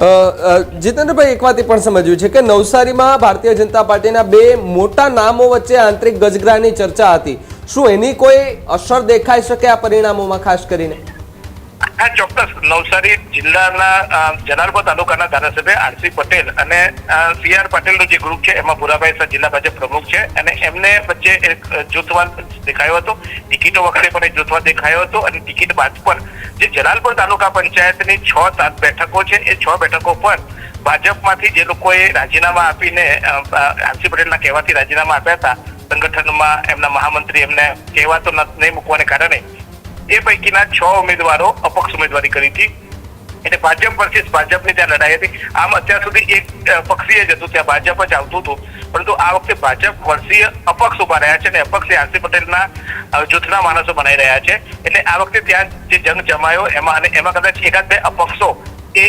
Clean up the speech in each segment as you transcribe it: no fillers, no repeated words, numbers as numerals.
જીતેન્દ્રભાઈ, એક વાત એ પણ સમજ્યું છે કે નવસારીમાં ભારતીય જનતા પાર્ટીના બે મોટા નામો વચ્ચે આંતરિક ગજગરાની ચર્ચા હતી. શું એની કોઈ અસર દેખાઈ શકે આ પરિણામોમાં ખાસ કરીને? હા, ચોક્કસ. નવસારી જિલ્લાના જલાલપોર તાલુકાના ધારાસભ્ય આરસી પટેલ અને સીઆર પાટીલનું જે ગ્રુપ છે એમાં ભુરાભાઈ સર જિલ્લા ભાજપ પ્રમુખ છે અને એમને વચ્ચે એક જૂથવાદ દેખાયો હતો. ટિકિટો વખતે પણ એક જૂથવાદ દેખાયો હતો અને ટિકિટ બાદ પણ જે જલાલપોર તાલુકા પંચાયતની 6-7 બેઠકો છે એ 6 બેઠકો પર ભાજપમાંથી જે લોકોએ રાજીનામા આપીને આરસી પટેલના કહેવાથી રાજીનામા આપ્યા હતા, સંગઠનમાં એમના મહામંત્રી એમને કહેવાતો નહીં મૂકવાને કારણે એ પૈકીના 6 ઉમેદવારો અપક્ષ ઉમેદવારી કરી હતી. એટલે ભાજપ વર્સિસ ભાજપની ત્યાં લડાઈ હતી. આમ અત્યાર સુધી એક પક્ષીય જ હતું, ત્યાં ભાજપ જ આવતું હતું, પરંતુ આ વખતે ભાજપ વર્ષીય અપક્ષ ઉભા રહ્યા છે અને અપક્ષે આરસી પટેલના જૂથના માણસો બનાવી રહ્યા છે. એટલે આ વખતે ત્યાં જે જંગ જમાયો એમાં કદાચ 1-2 અપક્ષો એ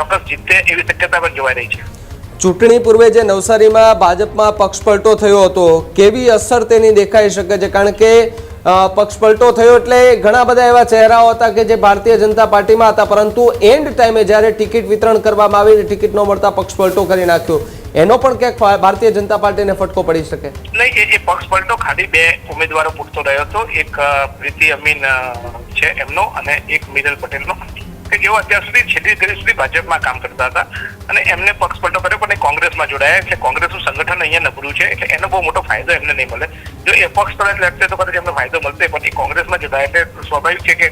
ચોક્કસ જીતે એવી શક્યતા પણ જોવાઈ રહી છે. ચૂંટણી પૂર્વે જે નવસારીમાં ભાજપમાં પક્ષપલટો થયો હતો, કેવી અસર તેની દેખાઈ શકે છે? કારણ કે પક્ષપલટો થયો એટલે ઘણા બધા એવા ચહેરાઓ હતા કે જે ભારતીય જનતા પાર્ટીમાં હતા, પરંતુ એન્ડ ટાઈમે જ્યારે ટિકિટ વિતરણ કરવામાં આવી, ટિકિટ ન મળતા પક્ષપલટો કરી નાખ્યો, એનો પણ ક્યાંક ભારતીય જનતા પાર્ટીને ફટકો પડી શકે? નહીં, એ પક્ષપલટો ખાલી 2 ઉમેદવારો પૂરતો રહ્યો હતો. એક પ્રીતિ અમીન છે એમનો અને એક મિરલ પટેલનો, કે જેઓ અત્યાર સુધી છેલ્લી ઘડી સુધી ભાજપમાં કામ કરતા હતા અને એમને પક્ષપલટો કર્યો પણ એ કોંગ્રેસમાં જોડાયા. એટલે કોંગ્રેસનું સંગઠન અહીંયા નબળું છે એટલે એનો બહુ મોટો ફાયદો એમને નહીં મળે. જો એ પક્ષ તરફ લડશે તો કદાચ એમને ફાયદો મળશે, પણ એ કોંગ્રેસમાં જોડાય એટલે સ્વાભાવિક છે કે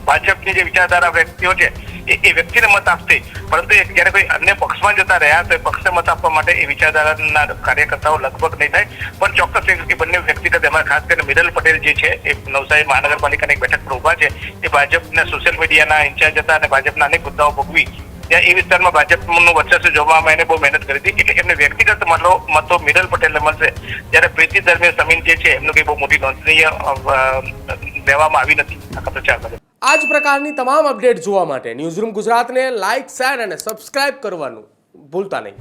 ભાજપની જે વિચારધારા વ્યક્તિઓ છે એ વ્યક્તિને મત આપશે, પરંતુ જયારે કોઈ અન્ય પક્ષમાં જતા રહ્યા તો એ પક્ષને મત આપવા માટે એ વિચારધારાના કાર્યકર્તાઓ લગભગ નહીં થાય. પણ ચોક્કસ એ બંને વ્યક્તિગત, એમાં ખાસ કરીને મિરલ પટેલ જે છે એ નવસારી મહાનગરપાલિકાની એક બેઠક પર ઉભા છે, એ ભાજપના સોશિયલ મીડિયાના ઇન્ચાર્જ હતા અને ભાજપના અનેક મુદ્દાઓ ભોગવી ત્યાં એ વિસ્તારમાં ભાજપનું વર્ચસ્વ જોવામાં એને બહુ મહેનત કરી હતી. એટલે એમને વ્યક્તિગત મતો મિરલ પટેલને મળશે, જ્યારે પ્રીતિ ધર્મે સમીન જે છે એમનું કંઈ બહુ મોટી નોંધનીય લેવામાં આવી નથી આખા પ્રચારમાં. આ જ પ્રકારની તમામ અપડેટ જોવા માટે ન્યૂઝરૂમ ગુજરાતને લાઇક, શેર અને સબસ્ક્રાઇબ કરવાનું ભૂલતા નહીં.